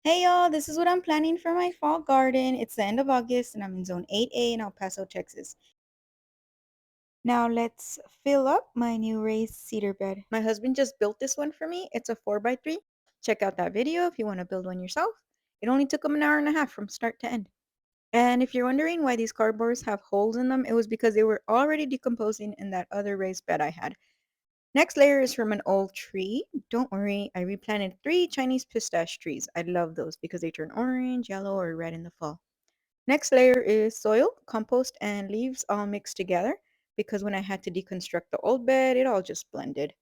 Hey y'all, this is what I'm planning for my fall garden. It's the end of August and I'm in zone 8A in El Paso, Texas. Now let's fill up my new raised cedar bed. My husband just built this one for me. It's a 4x3. Check out that video if you want to build one yourself. It only took him an hour and a half from start to end. And if you're wondering why these cardboards have holes in them, it was because they were already decomposing in that other raised bed I had. Next layer is from an old tree. Don't worry, I replanted 3 Chinese pistache trees. I love those because they turn orange, yellow, or red in the fall. Next layer is soil, compost, and leaves all mixed together because when I had to deconstruct the old bed, it all just blended.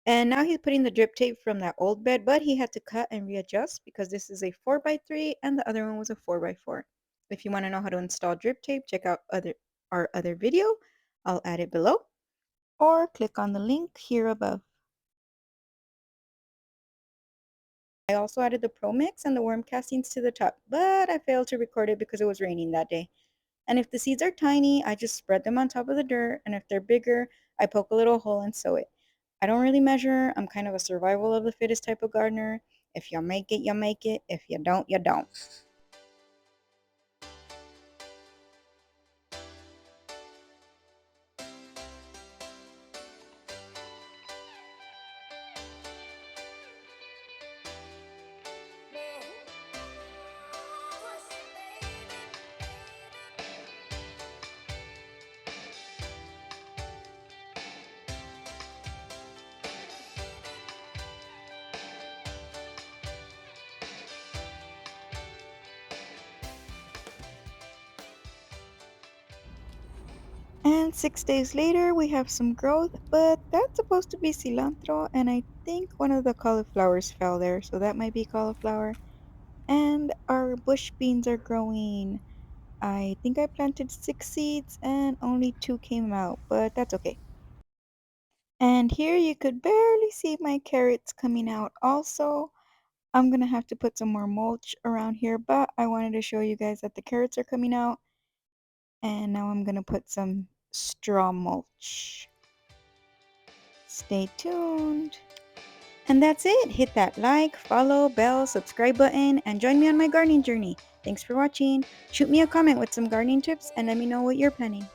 And now he's putting the drip tape from that old bed, but he had to cut and readjust because this is a 4x3 and the other one was a 4x4. If you want to know how to install drip tape, check out our other video. I'll add it below or click on the link here above. I also added the Pro Mix and the worm castings to the top, but I failed to record it because it was raining that day. And if the seeds are tiny, I just spread them on top of the dirt, and if they're bigger, I poke a little hole and sow it. I don't really measure. I'm kind of a survival of the fittest type of gardener. If you make it, you make it. If you don't, you don't. And 6 days later, we have some growth, but that's supposed to be cilantro, and I think one of the cauliflowers fell there, so that might be cauliflower. And our bush beans are growing. I think I planted 6 seeds and only 2 came out, but that's okay. And here you could barely see my carrots coming out also. I'm gonna have to put some more mulch around here, but I wanted to show you guys that the carrots are coming out. And now I'm gonna put some straw mulch. Stay tuned. And that's it. Hit that like, follow, bell, subscribe button, and join me on my gardening journey. Thanks for watching. Shoot me a comment with some gardening tips and let me know what you're planning.